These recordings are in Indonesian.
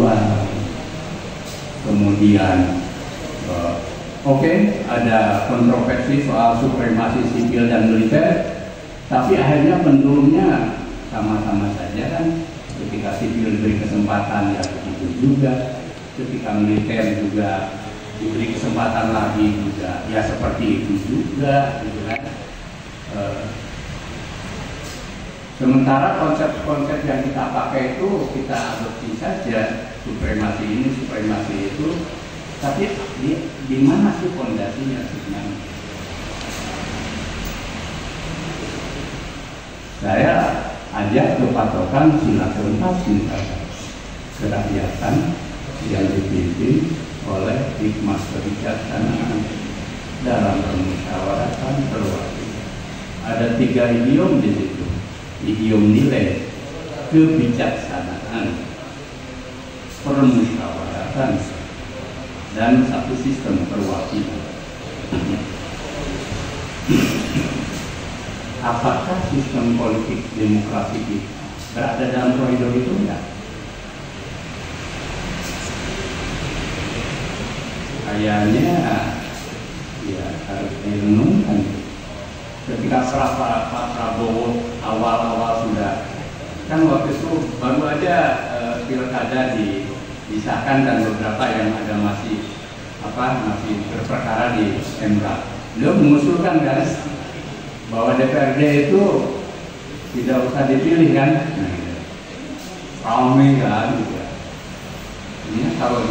seksual. Kemudian ada kontroversi soal supremasi sipil dan militer, tapi akhirnya pendulumnya sama-sama saja kan. Ketika sipil diberi kesempatan ya begitu juga, ketika militer juga diberi kesempatan lagi juga ya seperti itu juga, gitu kan. Sementara konsep-konsep yang kita pakai itu kita adopsi saja, supremasi ini, supremasi itu. Tapi di mana sih fondasinya sebenarnya? Saya ajak ke patokan sila keempat misalkan, kerakyatan yang dipimpin oleh hikmah kebijaksanaan dalam permusyawaratan perwakilan. Ada 3 idiom di situ, idiom nilai, kebijaksanaan, permusyawaratan, dan satu sistem perwakilan. Apakah sistem politik demokrasi kita berada dalam koridor itu enggak? Kayaknya ya harus direnungkan. Ketika Pak Prabowo awal-awal sudah, kan waktu itu baru aja pilkada disahkan dan beberapa yang ada masih berperkara di MK. Beliau mengusulkan kan bahwa DPRD itu tidak usah dipilih kan, ramai kan gitu. Ini kalau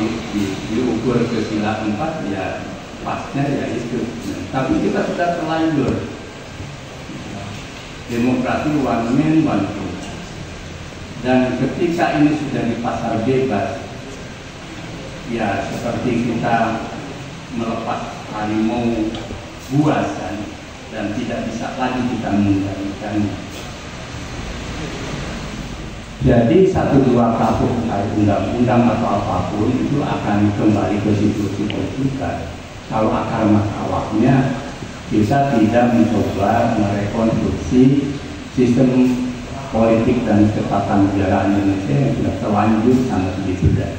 diukur ke sila 4 ya pasnya ya itu. Tapi kita sudah terlanjur demokrasi one man one vote. Dan ketika ini sudah di pasar bebas, ya seperti kita melepas harimau buas kan, dan tidak bisa lagi kita mengendalikannya. Jadi 1-2 tahun undang-undang atau apapun itu akan kembali ke situasi politika. Kalau akar masalahnya kita tidak mencoba merekonstruksi sistem politik dan ketatanegaraan Indonesia yang sudah terlanjur sangat dibedah.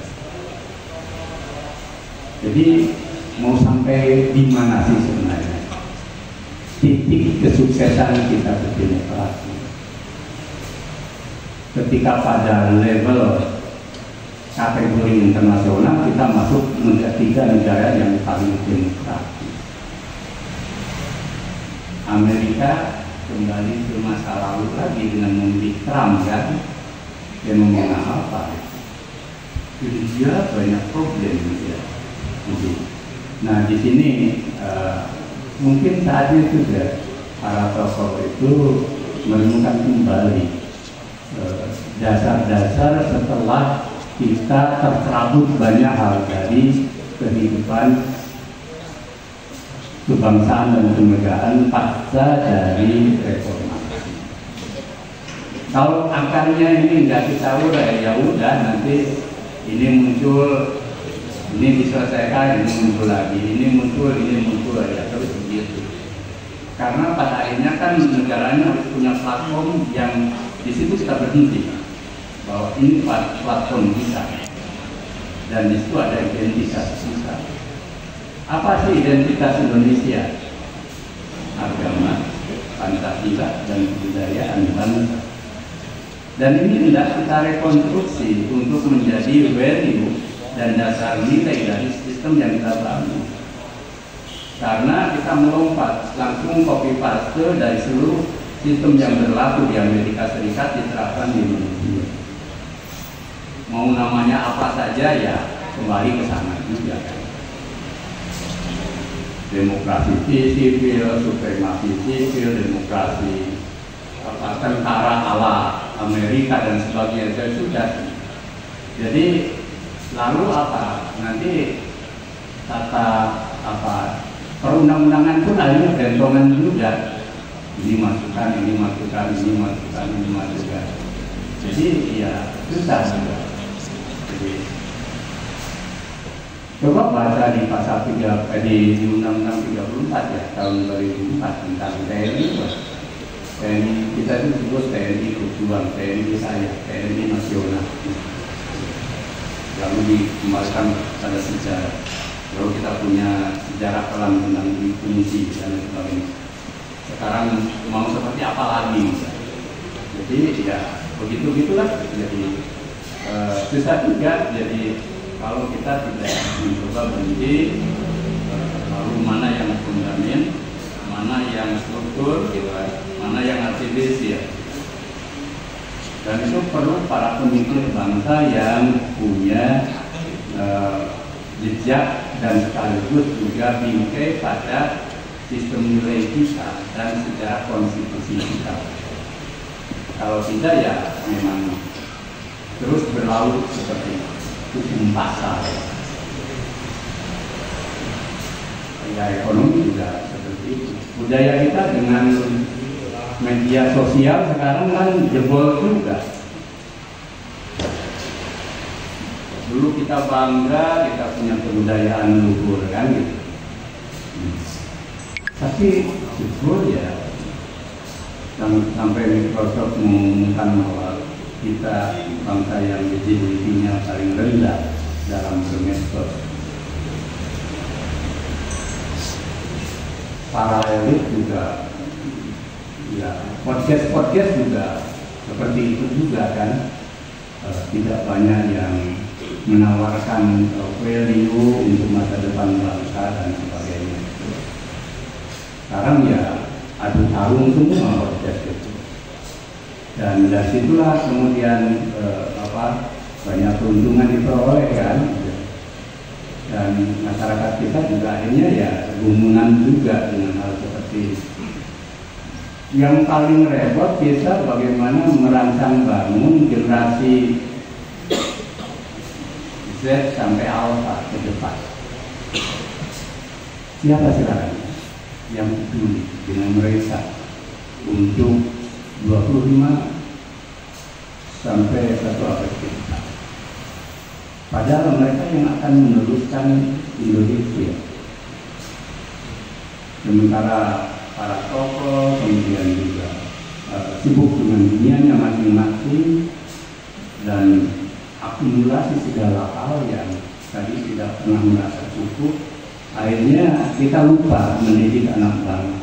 Jadi mau sampai di mana sih sebenarnya titik kesuksesan kita berdemokrasi? Ketika pada level kategori internasional kita masuk menjadi 3 negara yang paling demokratis. Amerika kembali ke masa lalu lagi dengan memilih Trump kan, fenomena apa? India banyak problem ya. Nah di sini mungkin saatnya juga para tokoh itu merenungkan kembali dasar-dasar setelah kita tercerabut banyak hal dari kehidupan kebangsaan dan kenegaraan pasca dari reformasi. Kalau akarnya ini nggak kita urai, ya udah nanti ini muncul, ini diselesaikan, ini muncul lagi, ini muncul ya terus begitu. Karena pada akhirnya kan negaranya harus punya platform yang di situ kita berhenti bahwa ini platform kita dan di situ ada identitas kita. Apa sih identitas Indonesia? Agama, Pancasila, dan kebudayaan bangsa. Dan ini tidak kita rekonstruksi untuk menjadi value dan dasar nilai dari sistem yang kita bangun. Karena kita melompat langsung copy paste dari seluruh sistem yang berlaku di Amerika Serikat diterapkan di Indonesia. Mau namanya apa saja ya kembali ke sana juga kan. Demokrasi sipil, supremasi sipil, demokrasi tentara ala Amerika dan sebagainya sudah. Jadi lalu apa? Nanti tata perundang-undangan pun akhirnya bentongan juga. Ini masukan, ini masukan, ini masukan, ini masukan. Jadi ya susah juga. Jadi coba baca di pasal 3 di Undang-Undang 34 ya tahun 2004 tentang TNI. TNI kita itu disebut TNI Berjuang, TNI saya, TNI Nasional. lalu dikembalikan pada sejarah. Lalu kita punya sejarah kelam tentang fungsi dan sebagainya. Sekarang mau seperti apa lagi? Jadi ya begitu-gitulah. Jadi susah juga. Jadi kalau kita tidak mencoba berhenti, lalu mana yang fundament, mana yang struktur, gitu, mana yang aktivis ya. Dan itu perlu para pemikir bangsa yang punya jejak dan sekaligus juga bingkai pada sistem nilai kita dan sejarah konstitusi kita. Kalau tidak ya memang terus berlaut seperti hukum pasar. Ya ekonomi juga seperti itu. Budaya kita dengan media sosial sekarang kan jebol juga. Dulu kita bangga kita punya kebudayaan luhur kan gitu. Tapi jebol ya sampai Microsoft mengumumkan bahwa kita bangsa yang GDP-nya paling rendah dalam bermedsos. Para elit juga ya podcast juga seperti itu juga kan, tidak banyak yang menawarkan value untuk masa depan bangsa dan sebagainya. Sekarang ya adu tarung semua podcast itu, dan dari situlah kemudian banyak keuntungan diperoleh kan, dan masyarakat kita juga akhirnya ya gumunan juga dengan hal seperti ini. Yang paling repot kita bagaimana merancang bangun generasi Z sampai Alpha ke depan. Siapa sekarang yang peduli dengan mereka untuk 25 sampai 1 abad ke depan? Padahal mereka yang akan meneruskan Indonesia. Sementara para tokoh kemudian juga sibuk dengan dunianya masing-masing dan akumulasi segala hal yang tadi tidak pernah merasa cukup, akhirnya kita lupa mendidik anak bangsa.